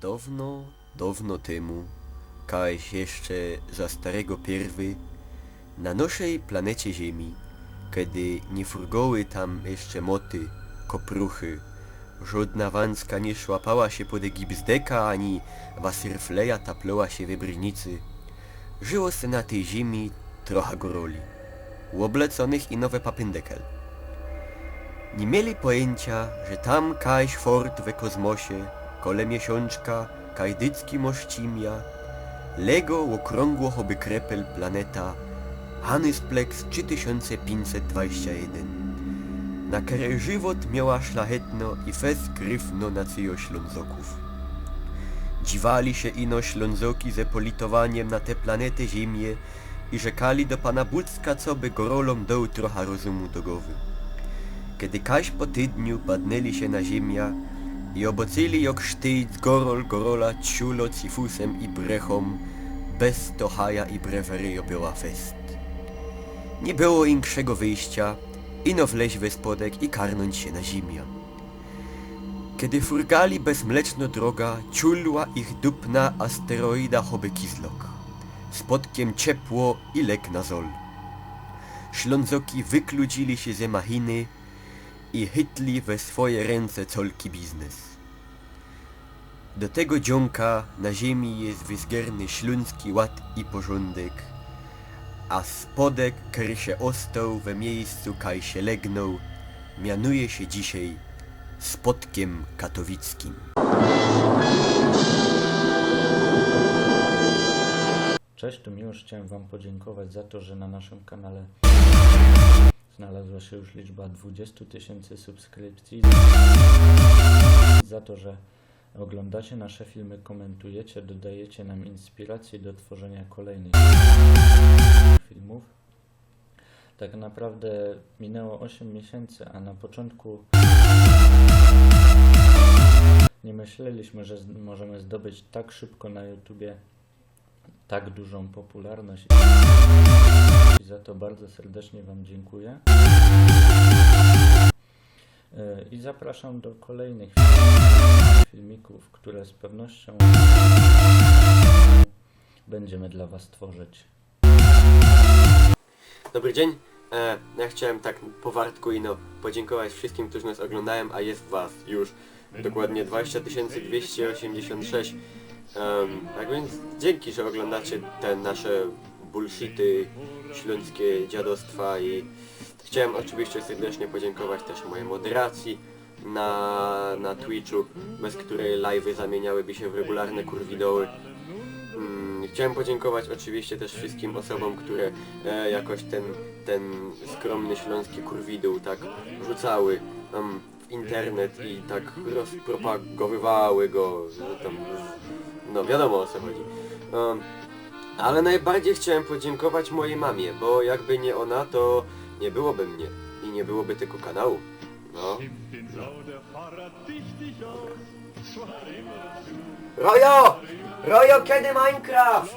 Dawno, dawno temu, kaś jeszcze za starego pierwy, na naszej planecie Ziemi, kiedy nie furgoły tam jeszcze moty, kopruchy, żadna wanska nie szłapała się pod Egipzdeka, ani wasyrfleja taplała się we brynicy, żyło se na tej ziemi trochę goroli, łobleconych i nowe papyndekel. Nie mieli pojęcia, że tam kaś fort we kosmosie, kole miesiączka, kajdycki mościmia, lego okrągło choby krepel planeta Hannisplex 3521. Na której żywot miała szlachetno i fez gryfno na cyjo ślązoków. Dziwali się ino ślązoki ze politowaniem na tę planetę Ziemię i rzekali do pana Bucka, co by gorolom dał trochę rozumu do głowy. Kiedy kaś po tydniu padnęli się na ziemia i obocili jak sztyc gorola ciulo cifusem i brechom, bez tochaja i brewery była fest. Nie było inkszego wyjścia, ino wleźć we spodek i karnąć się na ziemia. Kiedy furgali bezmleczno droga, ciulła ich dupna asteroida choby kizlok. Spodkiem ciepło i lek na zol. Ślązoki wykludzili się ze machiny i chytli we swoje ręce colki biznes. Do tego dzionka na ziemi jest wyzgierny śląski ład i porządek, a spodek, który się ostał we miejscu, kaj się legnął, mianuje się dzisiaj Spodkiem Katowickim. Cześć, tu Miłosz. Chciałem wam podziękować za to, że na naszym kanale znalazła się już liczba 20 000 subskrypcji. Za to, że oglądacie nasze filmy, komentujecie, dodajecie nam inspiracji do tworzenia kolejnych filmów. Tak naprawdę minęło 8 miesięcy, a na początku nie myśleliśmy, że możemy zdobyć tak szybko na YouTubie tak dużą popularność. I za to bardzo serdecznie wam dziękuję. I zapraszam do kolejnych filmików, które z pewnością będziemy dla was tworzyć. Dobry dzień. Ja chciałem tak po wartku ino podziękować wszystkim, którzy nas oglądają, a jest was już dokładnie 20 286. Tak więc dzięki, że oglądacie te nasze bullshity, śląskie dziadostwa i chciałem oczywiście serdecznie podziękować też mojej moderacji na Twitchu, bez której live'y zamieniałyby się w regularne kurwidoły. Chciałem podziękować oczywiście też wszystkim osobom, które jakoś ten skromny śląski kurwidół tak rzucały w internet i tak rozpropagowywały go, tam, no wiadomo o co chodzi. Ale najbardziej chciałem podziękować mojej mamie, bo jakby nie ona, to nie byłoby mnie i nie byłoby tego kanału. No. Rojo! Rojo, kiedy Minecraft?